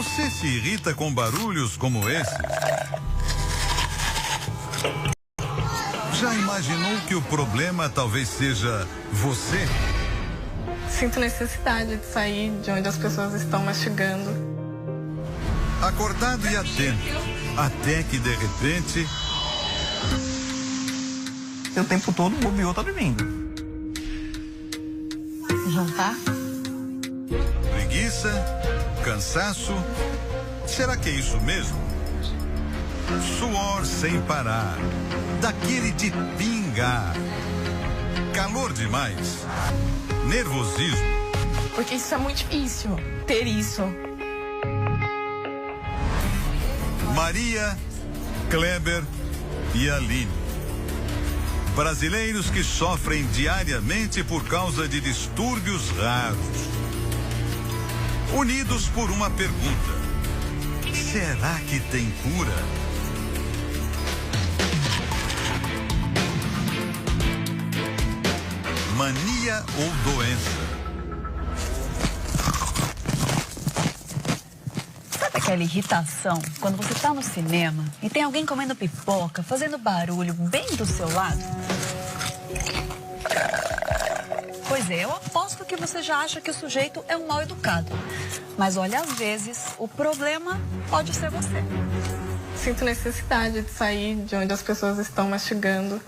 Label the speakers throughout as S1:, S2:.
S1: Você se irrita com barulhos como esse? Já imaginou que o problema talvez seja você?
S2: Sinto necessidade de sair de onde as pessoas estão mastigando.
S1: Acordado e atento, até que de repente...
S3: O tempo todo o bobeou tá dormindo.
S4: Jantar?
S1: Preguiça, cansaço. Será que é isso mesmo? Suor sem parar, daquele de pingar. Calor demais. Nervosismo.
S2: Porque isso é muito difícil, ter isso.
S1: Maria, Kleber e Aline. Brasileiros que sofrem diariamente por causa de distúrbios raros. Unidos por uma pergunta: será que tem cura? Mania ou doença?
S4: Sabe aquela irritação quando você tá no cinema e tem alguém comendo pipoca, fazendo barulho bem do seu lado? Pois é, eu aposto que você já acha que o sujeito é um mal educado. Mas olha, às vezes, o problema pode ser você.
S2: Sinto necessidade de sair de onde as pessoas estão mastigando.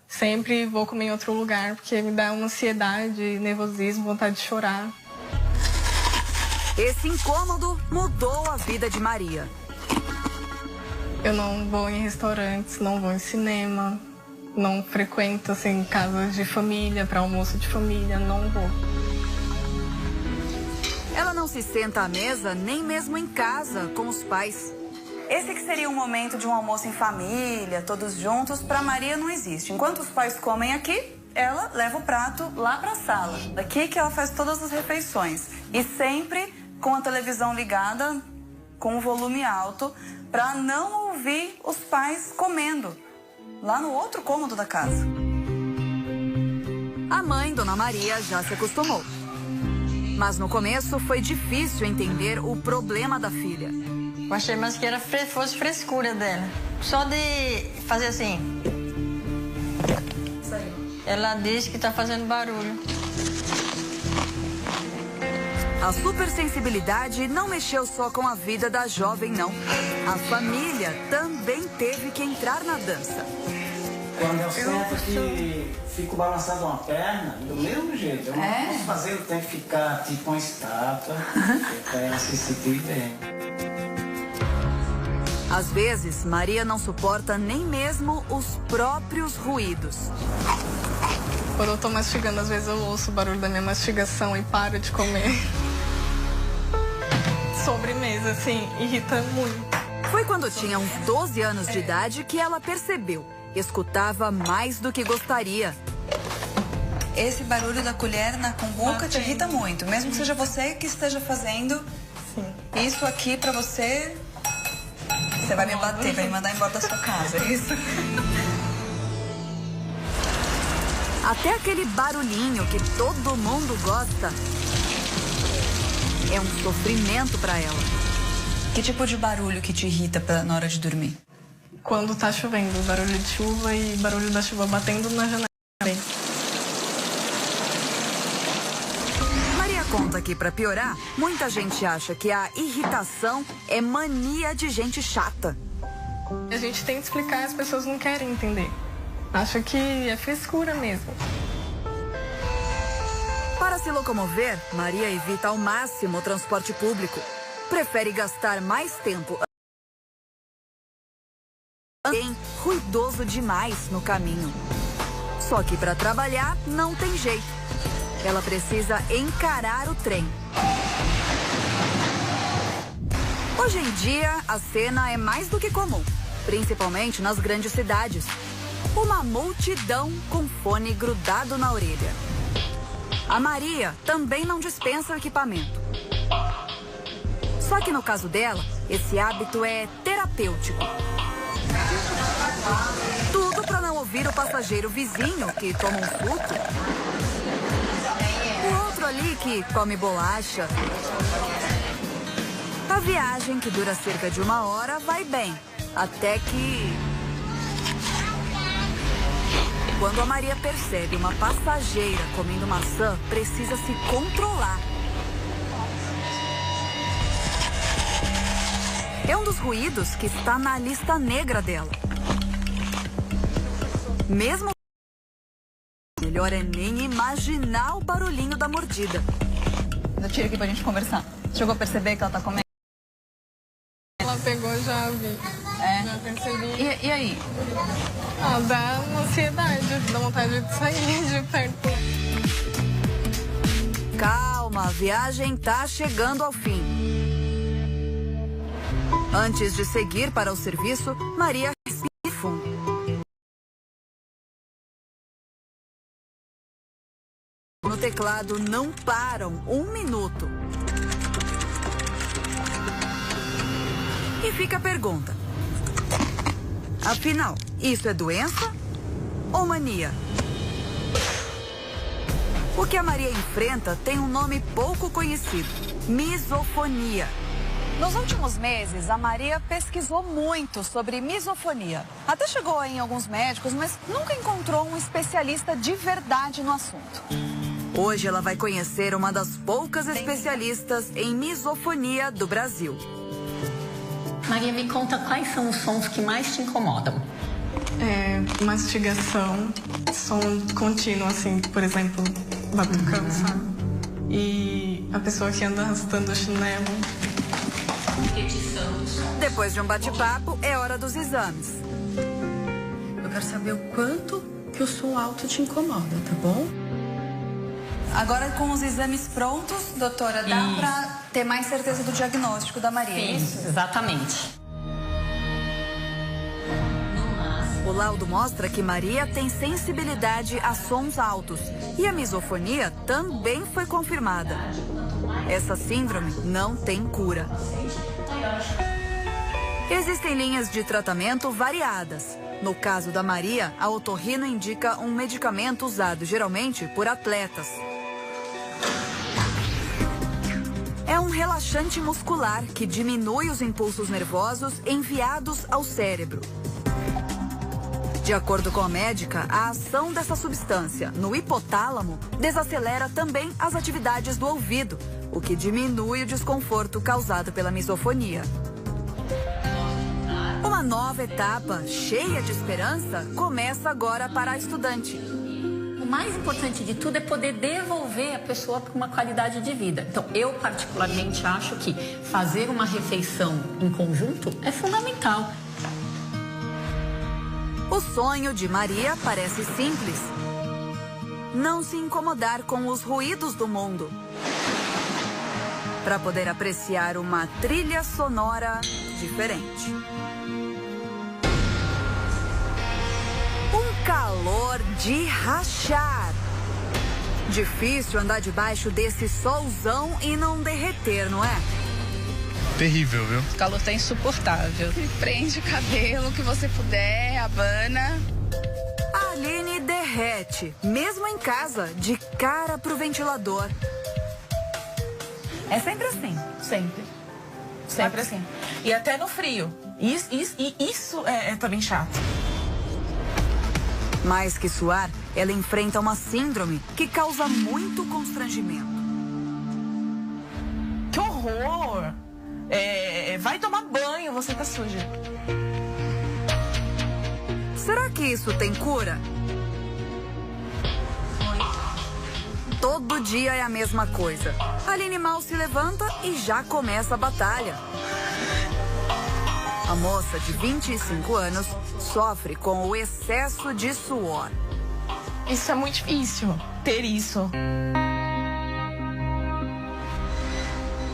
S2: Sempre vou comer em outro lugar, porque me dá uma ansiedade, nervosismo, vontade de chorar.
S5: Esse incômodo mudou a vida de Maria.
S2: Eu não vou em restaurantes, não vou em cinema, não frequento assim casas de família, para almoço de família, não vou.
S5: Ela não se senta à mesa nem mesmo em casa com os pais. Esse que seria um momento de um almoço em família, todos juntos, para Maria não existe. Enquanto os pais comem aqui, ela leva o prato lá para a sala. Daqui que ela faz todas as refeições. E sempre com a televisão ligada, com o volume alto, para não ouvir os pais comendo, lá no outro cômodo da casa. A mãe, Dona Maria, já se acostumou. Mas no começo foi difícil entender o problema da filha.
S6: Eu achei mais que era fosse frescura dela. Só de fazer assim. Ela diz que tá fazendo barulho.
S5: A supersensibilidade não mexeu só com a vida da jovem, não. A família também teve que entrar na dança.
S7: Quando eu sento que fico balançando uma perna, do mesmo jeito. Eu não posso fazer, eu tenho que ficar tipo uma estátua, para ela se sentir bem.
S5: Às vezes, Maria não suporta nem mesmo os próprios ruídos.
S2: Quando eu tô mastigando, às vezes eu ouço o barulho da minha mastigação e paro de comer. Sobremesa, assim, irrita muito.
S5: Foi quando tinha uns 12 anos de idade que ela percebeu. Escutava mais do que gostaria.
S8: Esse barulho da colher na cumbuca te irrita muito, mesmo que seja você que esteja fazendo.
S2: Sim.
S8: Isso aqui pra você... Você vai me bater, vai me mandar embora da sua casa, é isso?
S5: Até aquele barulhinho que todo mundo gosta é um sofrimento pra ela.
S8: Que tipo de barulho que te irrita na hora de dormir?
S2: Quando tá chovendo, barulho de chuva e barulho da chuva batendo na janela.
S5: Maria conta que, pra piorar, muita gente acha que a irritação é mania de gente chata.
S2: A gente tenta explicar e as pessoas não querem entender. Acham que é frescura mesmo.
S5: Para se locomover, Maria evita ao máximo o transporte público. Prefere gastar mais tempo ruidoso demais no caminho. Só que para trabalhar não tem jeito. Ela precisa encarar o trem. Hoje em dia, a cena é mais do que comum, principalmente nas grandes cidades. Uma multidão com fone grudado na orelha. A Maria também não dispensa o equipamento. Só que no caso dela, esse hábito é terapêutico. Tudo para não ouvir o passageiro vizinho que toma um suco. O outro ali que come bolacha. A viagem, que dura cerca de 1 hora, vai bem. Até que... Quando a Maria percebe uma passageira comendo maçã, precisa se controlar. É um dos ruídos que está na lista negra dela. Mesmo melhor é nem imaginar o barulhinho da mordida.
S8: Eu tiro aqui pra gente conversar. Chegou a perceber que ela tá comendo?
S2: Ela pegou, já vi. Já percebi.
S8: E aí?
S2: Dá uma ansiedade, dá vontade de sair de perto.
S5: Calma, a viagem tá chegando ao fim. Antes de seguir para o serviço, Maria respira fundo. No teclado não param 1 minuto. E fica a pergunta. Afinal, isso é doença ou mania? O que a Maria enfrenta tem um nome pouco conhecido: misofonia. Nos últimos meses, a Maria pesquisou muito sobre misofonia. Até chegou em alguns médicos, mas nunca encontrou um especialista de verdade no assunto. Hoje ela vai conhecer uma das poucas especialistas em misofonia do Brasil.
S6: Maria, me conta quais são os sons que mais te incomodam.
S2: Mastigação, som contínuo, assim, por exemplo, batucando, sabe? E a pessoa que anda arrastando o chinelo.
S5: Depois de um bate-papo, é hora dos exames.
S9: Eu quero saber o quanto que o som alto te incomoda, tá bom?
S8: Agora, com os exames prontos, doutora, dá pra ter mais certeza do diagnóstico da Maria?
S6: Isso, exatamente.
S5: O laudo mostra que Maria tem sensibilidade a sons altos e a misofonia também foi confirmada. Essa síndrome não tem cura. Existem linhas de tratamento variadas. No caso da Maria, a otorrino indica um medicamento usado geralmente por atletas. É um relaxante muscular que diminui os impulsos nervosos enviados ao cérebro. De acordo com a médica, a ação dessa substância no hipotálamo desacelera também as atividades do ouvido, o que diminui o desconforto causado pela misofonia. Uma nova etapa, cheia de esperança, começa agora para a estudante.
S6: O mais importante de tudo é poder devolver a pessoa para uma qualidade de vida. Então, eu particularmente acho que fazer uma refeição em conjunto é fundamental.
S5: O sonho de Maria parece simples. Não se incomodar com os ruídos do mundo. Para poder apreciar uma trilha sonora diferente. Um calor de rachar. Difícil andar debaixo desse solzão e não derreter, não é?
S10: Terrível, viu?
S11: O calor tá insuportável. Prende o cabelo que você puder, abana.
S5: A Aline derrete, mesmo em casa, de cara pro ventilador.
S8: É sempre assim.
S12: Sempre. Sempre assim. E até no frio. Isso é também chato.
S5: Mais que suar, ela enfrenta uma síndrome que causa muito constrangimento.
S12: Que horror! Vai tomar banho, você tá suja.
S5: Será que isso tem cura? Todo dia é a mesma coisa. Aline mal se levanta e já começa a batalha. A moça de 25 anos sofre com o excesso de suor.
S12: Isso é muito difícil, ter isso.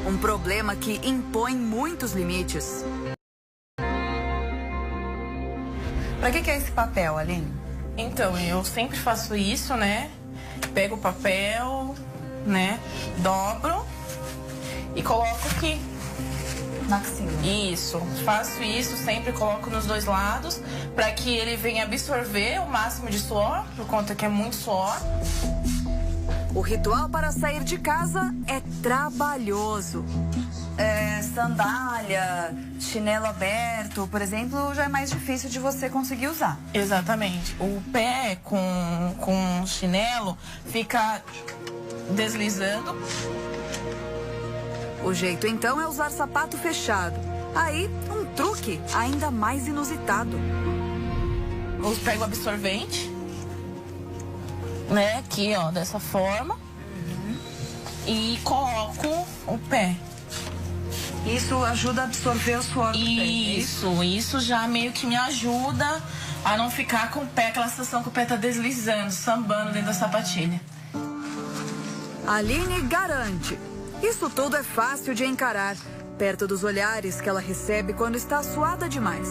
S5: Um problema que impõe muitos limites.
S8: Pra que é esse papel, Aline?
S12: Então, eu sempre faço isso, né? Pego o papel, né? Dobro e coloco aqui.
S8: Na axila.
S12: Isso. Faço isso, sempre coloco nos dois lados para que ele venha absorver o máximo de suor, por conta que é muito suor.
S5: O ritual para sair de casa é trabalhoso. sandália, chinelo aberto, por exemplo, já é mais difícil de você conseguir usar.
S12: Exatamente. O pé com chinelo fica deslizando.
S5: O jeito então é usar sapato fechado. Aí, um truque ainda mais inusitado.
S12: Eu pego o absorvente, né, aqui, ó, dessa forma. E coloco o pé.
S5: Isso ajuda a absorver o suor do pé.
S12: Isso já meio que me ajuda a não ficar com o pé, aquela sensação que o pé tá deslizando, sambando dentro da sapatilha.
S5: Aline garante. Isso tudo é fácil de encarar, perto dos olhares que ela recebe quando está suada demais.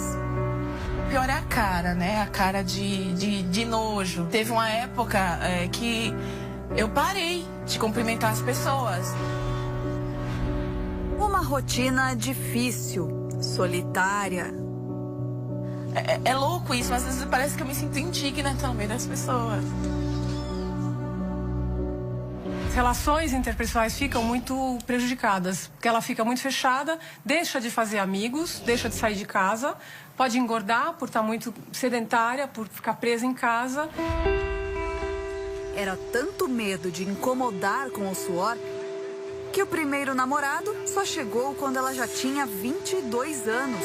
S12: O pior é a cara, né? A cara de nojo. Teve uma época que eu parei de cumprimentar as pessoas.
S5: Uma rotina difícil, solitária.
S12: É louco isso, mas às vezes parece que eu me sinto indigna também das pessoas.
S13: As relações interpessoais ficam muito prejudicadas, porque ela fica muito fechada, deixa de fazer amigos, deixa de sair de casa, pode engordar por estar muito sedentária, por ficar presa em casa.
S5: Era tanto medo de incomodar com o suor que o primeiro namorado só chegou quando ela já tinha 22 anos.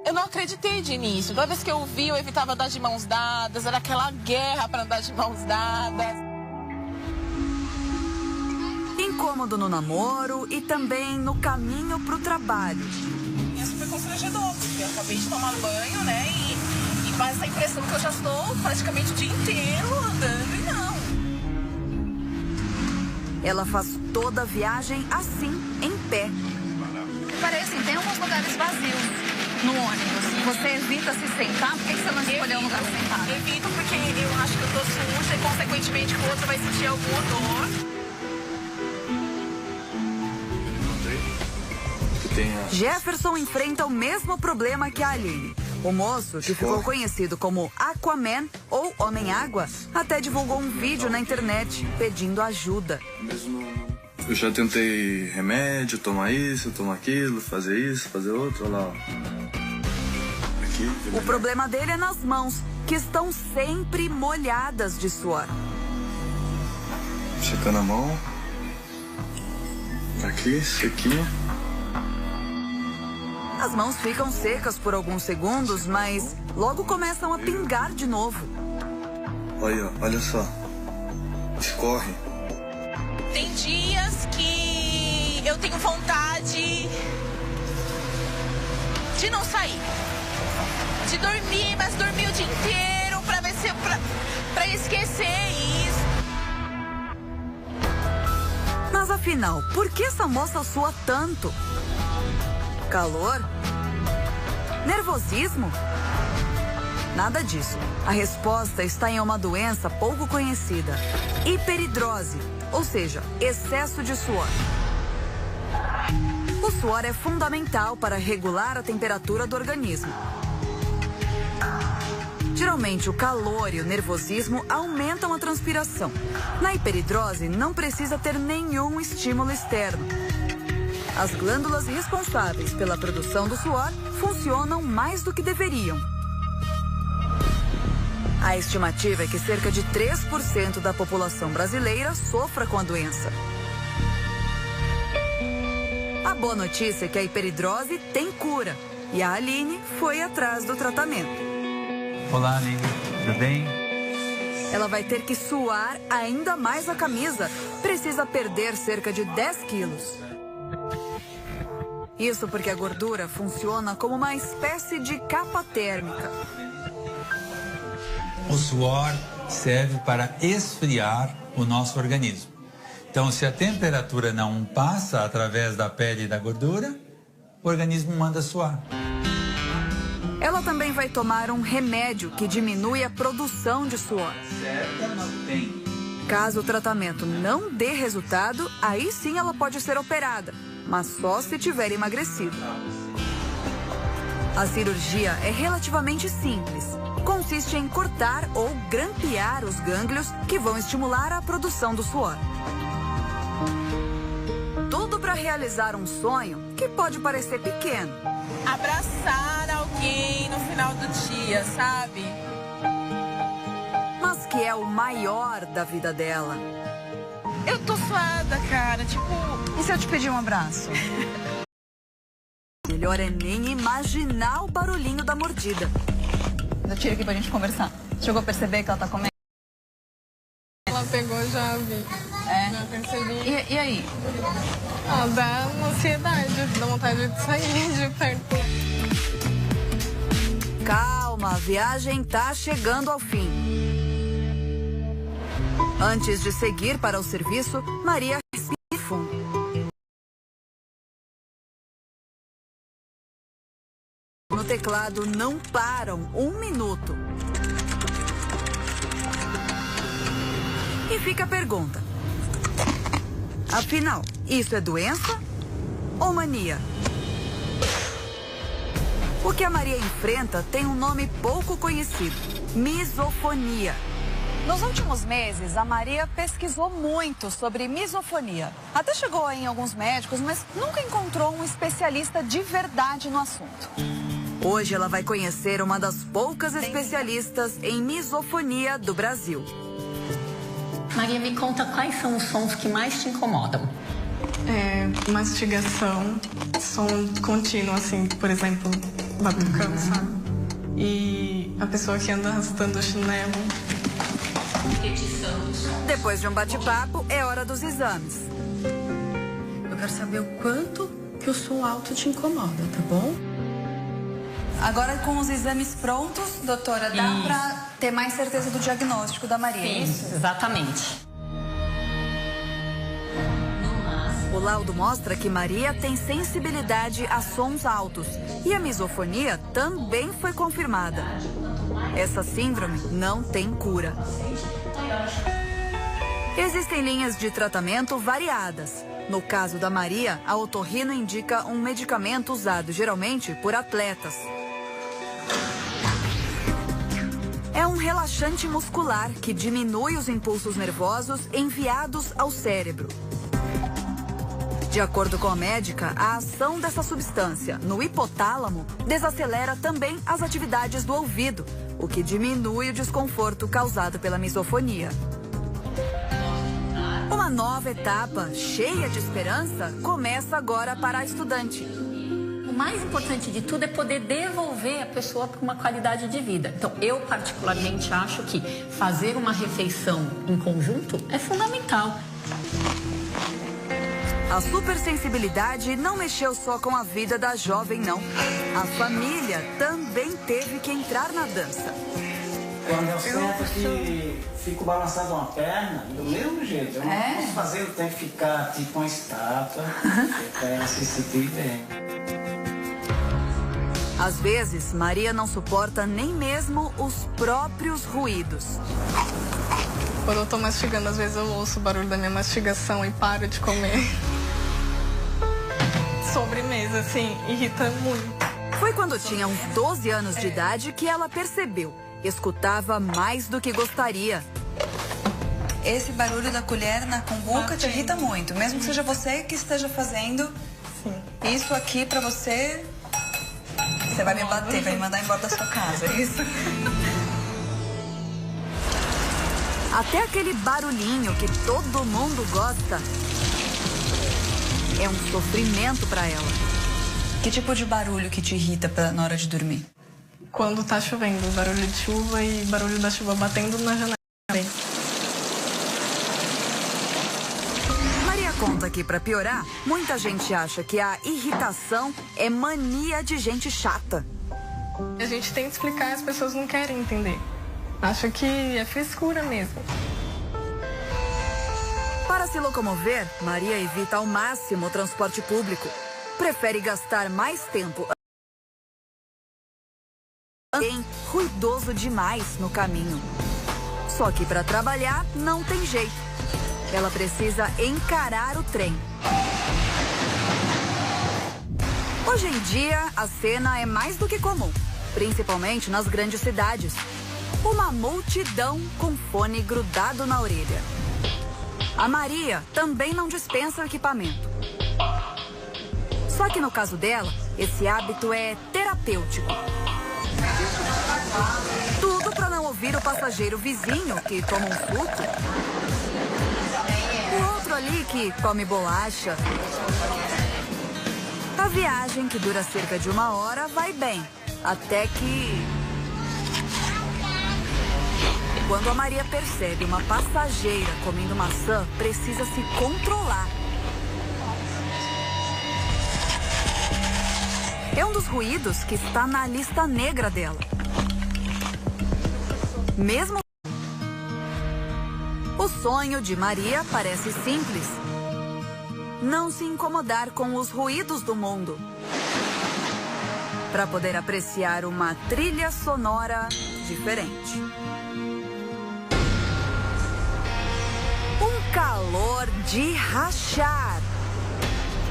S12: Eu não acreditei de início. Toda vez que eu vi, eu evitava andar de mãos dadas, era aquela guerra para andar de mãos dadas.
S5: Incômodo no namoro e também no caminho pro trabalho.
S12: Isso foi constrangedor, porque eu acabei de tomar banho, né? E faz a impressão que eu já estou praticamente o dia inteiro andando e não.
S5: Ela faz toda a viagem assim, em pé.
S8: Parecem, tem alguns lugares vazios no ônibus. Você evita se sentar? Por que você não escolheu um lugar sentado?
S12: Evito porque eu acho que eu tô suja e, consequentemente, o outro vai sentir algum odor.
S5: Jefferson enfrenta o mesmo problema que a Aline. O moço, que ficou conhecido como Aquaman ou Homem-Água, até divulgou um vídeo na internet pedindo ajuda.
S10: Eu já tentei remédio, tomar isso, tomar aquilo, fazer isso, fazer outro, olha lá. Aqui,
S5: o problema dele é nas mãos, que estão sempre molhadas de suor.
S10: Checando a mão. Aqui, sequinha.
S5: As mãos ficam secas por alguns segundos, mas logo começam a pingar de novo.
S10: Olha só. Escorre.
S12: Tem dias que eu tenho vontade de não sair. De dormir, mas dormir o dia inteiro pra ver se pra esquecer isso.
S5: Mas afinal, por que essa moça sua tanto? Calor? Nervosismo? Nada disso. A resposta está em uma doença pouco conhecida: hiperidrose, ou seja, excesso de suor. O suor é fundamental para regular a temperatura do organismo. Geralmente, o calor e o nervosismo aumentam a transpiração. Na hiperidrose, não precisa ter nenhum estímulo externo. As glândulas responsáveis pela produção do suor funcionam mais do que deveriam. A estimativa é que cerca de 3% da população brasileira sofra com a doença. A boa notícia é que a hiperidrose tem cura e a Aline foi atrás do tratamento.
S14: Olá, Aline. Tudo bem?
S5: Ela vai ter que suar ainda mais a camisa. Precisa perder cerca de 10 quilos. Isso porque a gordura funciona como uma espécie de capa térmica.
S14: O suor serve para esfriar o nosso organismo. Então, se a temperatura não passa através da pele e da gordura, o organismo manda suar.
S5: Ela também vai tomar um remédio que diminui a produção de suor. Caso o tratamento não dê resultado, aí sim ela pode ser operada, mas só se tiver emagrecido. A cirurgia é relativamente simples. Consiste em cortar ou grampear os gânglios que vão estimular a produção do suor. tudo para realizar um sonho que pode parecer pequeno.
S12: Abraçar alguém no final do dia, sabe?
S5: Mas que é o maior da vida dela.
S12: Eu tô suada, cara, tipo...
S5: E se eu te pedir um abraço? Melhor é nem imaginar o barulhinho da mordida. Eu tiro aqui pra gente conversar. Chegou a perceber que ela tá comendo?
S2: Ela pegou, já vi. Já percebi.
S5: E aí?
S2: Dá uma ansiedade, dá vontade de sair de perto.
S5: Calma, a viagem tá chegando ao fim. Antes de seguir para o serviço, Maria respira fundo. No teclado não param 1 minuto. E fica a pergunta. Afinal, isso é doença ou mania? O que a Maria enfrenta tem um nome pouco conhecido: misofonia. Nos últimos meses, a Maria pesquisou muito sobre misofonia. Até chegou em alguns médicos, mas nunca encontrou um especialista de verdade no assunto. Hoje ela vai conhecer uma das poucas especialistas em misofonia do Brasil.
S6: Maria, me conta quais são os sons que mais te incomodam.
S2: Mastigação, som contínuo, assim, por exemplo, batucando, sabe? E a pessoa que anda arrastando o chinelo.
S5: Depois de um bate-papo, é hora dos exames.
S9: Eu quero saber o quanto que o som alto te incomoda, tá bom?
S5: Agora, com os exames prontos, doutora, dá pra ter mais certeza do diagnóstico da Maria?
S6: Isso, exatamente.
S5: O laudo mostra que Maria tem sensibilidade a sons altos e a misofonia também foi confirmada. Essa síndrome não tem cura. Existem linhas de tratamento variadas. No caso da Maria, a otorrino indica um medicamento usado geralmente por atletas. É um relaxante muscular que diminui os impulsos nervosos enviados ao cérebro. De acordo com a médica, a ação dessa substância no hipotálamo desacelera também as atividades do ouvido, o que diminui o desconforto causado pela misofonia. Uma nova etapa, cheia de esperança, começa agora para a estudante.
S6: O mais importante de tudo é poder devolver a pessoa para uma qualidade de vida. Então, eu particularmente acho que fazer uma refeição em conjunto é fundamental.
S5: A supersensibilidade não mexeu só com a vida da jovem, não. A família também teve que entrar na dança.
S7: Quando eu sinto que fico balançando uma perna, do mesmo jeito. Eu não posso fazer, eu tenho que ficar tipo uma estátua, para ela se sentir bem.
S5: Às vezes, Maria não suporta nem mesmo os próprios ruídos.
S2: Quando eu tô mastigando, às vezes eu ouço o barulho da minha mastigação e paro de comer. Sobremesa, assim, irrita muito.
S5: Foi quando tinha uns 12 anos de idade que ela percebeu. Escutava mais do que gostaria. Esse barulho da colher na cumbuca te irrita muito, mesmo que seja você que esteja fazendo.
S2: Sim.
S5: Isso aqui pra você... Você vai me bater, vai me mandar embora da sua casa, é isso? Até aquele barulhinho que todo mundo gosta é um sofrimento pra ela. Que tipo de barulho que te irrita na hora de dormir?
S2: Quando tá chovendo, barulho de chuva e barulho da chuva batendo na janela.
S5: Maria conta que, pra piorar, muita gente acha que a irritação é mania de gente chata.
S2: A gente tenta explicar e as pessoas não querem entender. Acham que é frescura mesmo.
S5: Para se locomover, Maria evita ao máximo o transporte público. Prefere gastar mais tempo em ruidoso demais no caminho. Só que para trabalhar não tem jeito. Ela precisa encarar o trem. Hoje em dia, a cena é mais do que comum, principalmente nas grandes cidades. Uma multidão com fone grudado na orelha. A Maria também não dispensa o equipamento. Só que no caso dela, esse hábito é terapêutico. Tudo para não ouvir o passageiro vizinho que toma um suco. O outro ali que come bolacha. A viagem, que dura cerca de 1 hora, vai bem. Até que... Quando a Maria percebe uma passageira comendo maçã, precisa se controlar. É um dos ruídos que está na lista negra dela. Mesmo... O sonho de Maria parece simples. Não se incomodar com os ruídos do mundo. Para poder apreciar uma trilha sonora diferente. Um calor de rachar.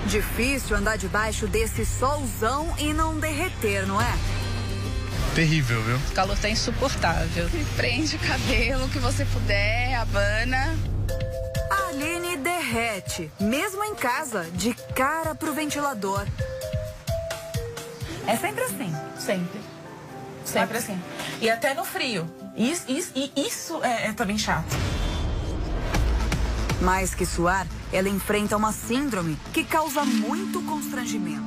S5: Difícil andar debaixo desse solzão e não derreter, não é?
S11: Terrível, viu? O calor tá insuportável. Prende o cabelo, o que você puder, abana.
S5: A Aline derrete, mesmo em casa, de cara pro ventilador. É sempre assim?
S12: Sempre. Sempre assim. E até no frio. Isso é também chato.
S5: Mais que suar, ela enfrenta uma síndrome que causa muito constrangimento.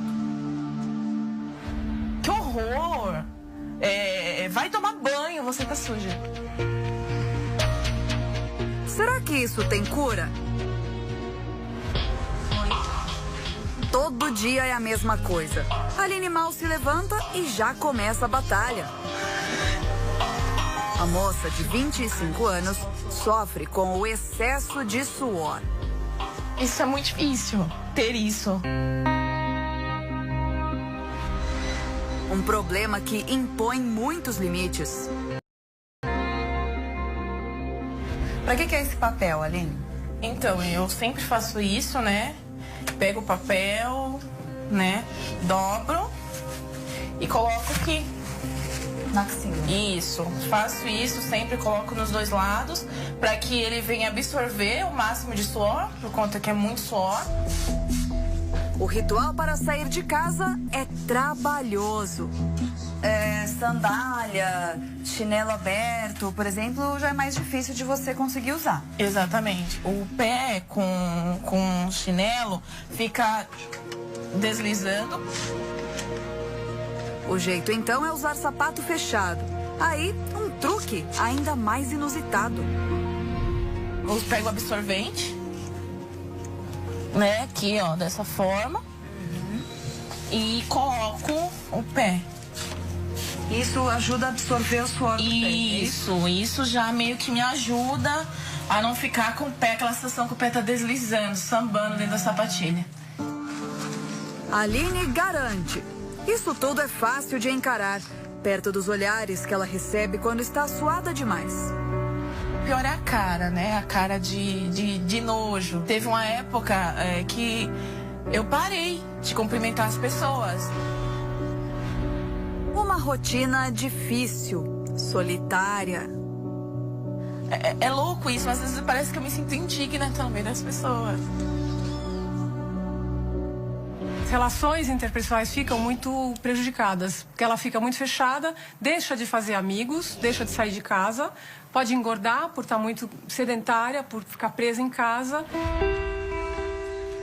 S12: Que horror! Vai tomar banho, você tá suja.
S5: Será que isso tem cura? Todo dia é a mesma coisa. A Aline mal se levanta e já começa a batalha. A moça de 25 anos sofre com o excesso de suor.
S12: Isso é muito difícil, ter isso.
S5: Um problema que impõe muitos limites. Pra que é esse papel, Aline?
S12: Então, eu sempre faço isso, né? Pego o papel, né? Dobro e coloco aqui.
S5: Na axila.
S12: Isso. Faço isso, sempre coloco nos dois lados para que ele venha absorver o máximo de suor, por conta que é muito suor.
S5: O ritual para sair de casa é trabalhoso. Sandália, chinelo aberto, por exemplo, já é mais difícil de você conseguir usar.
S12: Exatamente. O pé com chinelo fica deslizando.
S5: O jeito, então, é usar sapato fechado. Aí, um truque ainda mais inusitado.
S12: Eu pego o absorvente, né, aqui, ó, dessa forma. E coloco o pé.
S5: Isso ajuda a absorver o suor do pé.
S12: Isso já meio que me ajuda a não ficar com o pé, aquela sensação que o pé tá deslizando, sambando dentro da sapatilha.
S5: Aline garante. Isso tudo é fácil de encarar, perto dos olhares que ela recebe quando está suada demais.
S12: Pior é a cara, né? A cara de nojo. Teve uma época que eu parei de cumprimentar as pessoas.
S5: Uma rotina difícil, solitária.
S12: É louco isso, mas às vezes parece que eu me sinto indigna também das pessoas.
S13: As relações interpessoais ficam muito prejudicadas, porque ela fica muito fechada, deixa de fazer amigos, deixa de sair de casa, pode engordar por estar muito sedentária, por ficar presa em casa.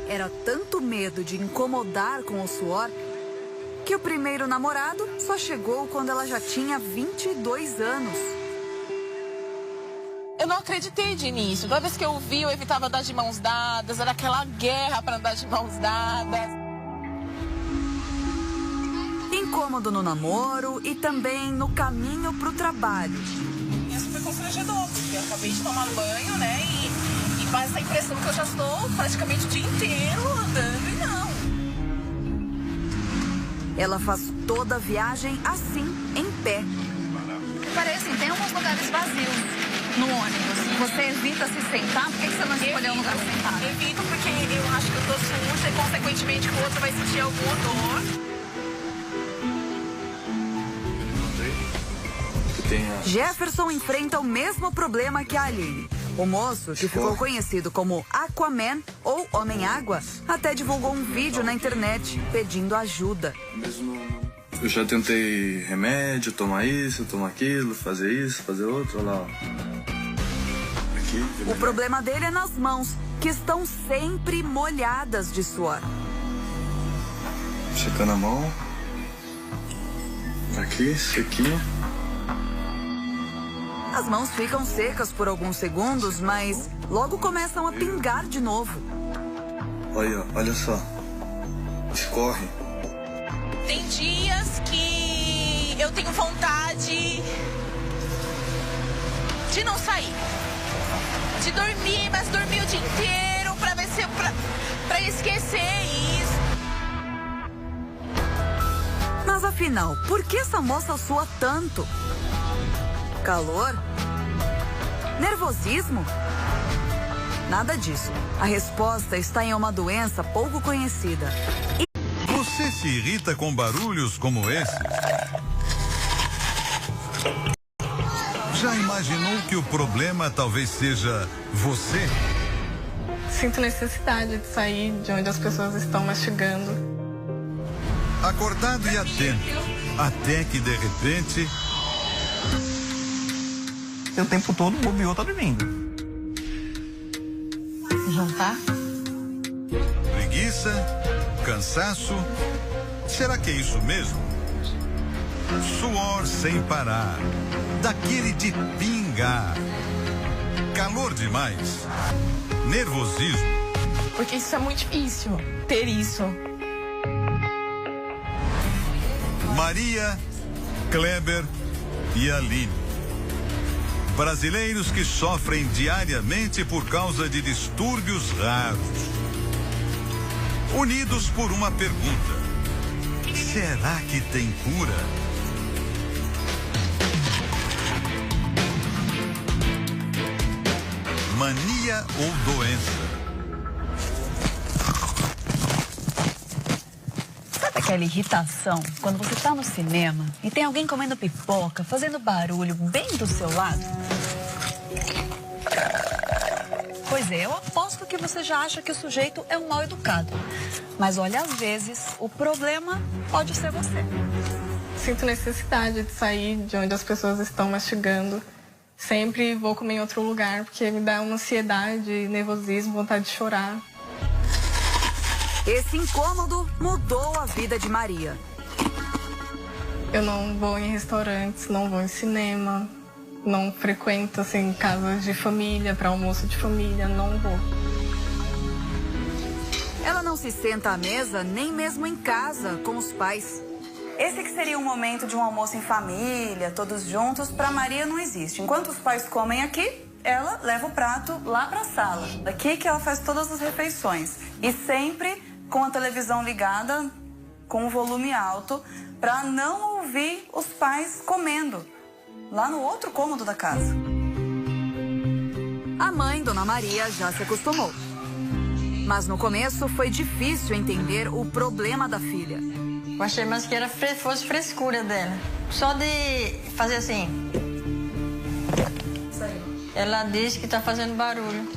S5: Era tanto medo de incomodar com o suor que o primeiro namorado só chegou quando ela já tinha 22 anos.
S12: Eu não acreditei de início. Toda vez que eu vi, eu evitava andar de mãos dadas, era aquela guerra para andar de mãos dadas.
S5: Incômodo no namoro e também no caminho pro trabalho.
S12: Isso foi constrangedor, porque eu acabei de tomar banho, né? E faz essa impressão que eu já estou praticamente o dia inteiro andando e não.
S5: Ela faz toda a viagem assim, em pé.
S8: Parece, tem alguns lugares vazios no ônibus. Você evita se sentar? Por que você não escolheu um lugar sentado?
S12: Evito porque eu acho que eu tô suja e, consequentemente, o outro vai sentir algum odor.
S5: Jefferson enfrenta o mesmo problema que a Aline. O moço, que ficou conhecido como Aquaman ou Homem-Água, até divulgou um vídeo na internet pedindo ajuda.
S10: Eu já tentei remédio, tomar isso, tomar aquilo, fazer isso, fazer outro, olha lá. Aqui.
S5: O problema dele é nas mãos, que estão sempre molhadas de suor.
S10: Secando a mão. Aqui, sequinho.
S5: As mãos ficam secas por alguns segundos, mas logo começam a pingar de novo.
S10: Olha só. Escorre.
S12: Tem dias que eu tenho vontade de não sair. De dormir, mas dormir o dia inteiro pra ver se pra esquecer isso.
S5: Mas afinal, por que essa moça sua tanto? Calor? Nervosismo? Nada disso. A resposta está em uma doença pouco conhecida.
S1: Você se irrita com barulhos como esse? Já imaginou que o problema talvez seja você?
S2: Sinto necessidade de sair de onde as pessoas estão mastigando.
S1: Acordado e atento, até que de repente...
S3: O tempo todo bobeou, tá dormindo.
S8: Jantar?
S1: Preguiça, cansaço, será que é isso mesmo? Suor sem parar, daquele de pingar, calor demais, nervosismo.
S13: Porque isso é muito difícil, ter isso.
S1: Maria, Kleber e Aline. Brasileiros que sofrem diariamente por causa de distúrbios raros. Unidos por uma pergunta: será que tem cura? Mania ou doença?
S4: Sabe aquela irritação quando você tá no cinema e tem alguém comendo pipoca, fazendo barulho bem do seu lado? Pois é, eu aposto que você já acha que o sujeito é um mal educado. Mas olha, às vezes, o problema pode ser você.
S2: Sinto necessidade de sair de onde as pessoas estão mastigando. Sempre vou comer em outro lugar, porque me dá uma ansiedade, nervosismo, vontade de chorar.
S5: Esse incômodo mudou a vida de Maria.
S2: Eu não vou em restaurantes, não vou em cinema, não frequento assim casas de família, para almoço de família, não vou.
S5: Ela não se senta à mesa nem mesmo em casa com os pais. Esse que seria um momento de um almoço em família, todos juntos, para Maria não existe. Enquanto os pais comem aqui, ela leva o prato lá para a sala. Aqui que ela faz todas as refeições. E sempre com a televisão ligada, com o volume alto, para não ouvir os pais comendo, lá no outro cômodo da casa. A mãe, Dona Maria, já se acostumou. Mas no começo foi difícil entender o problema da filha.
S15: Eu achei mais que fosse frescura dela. Só de fazer assim. Ela diz que tá fazendo barulho.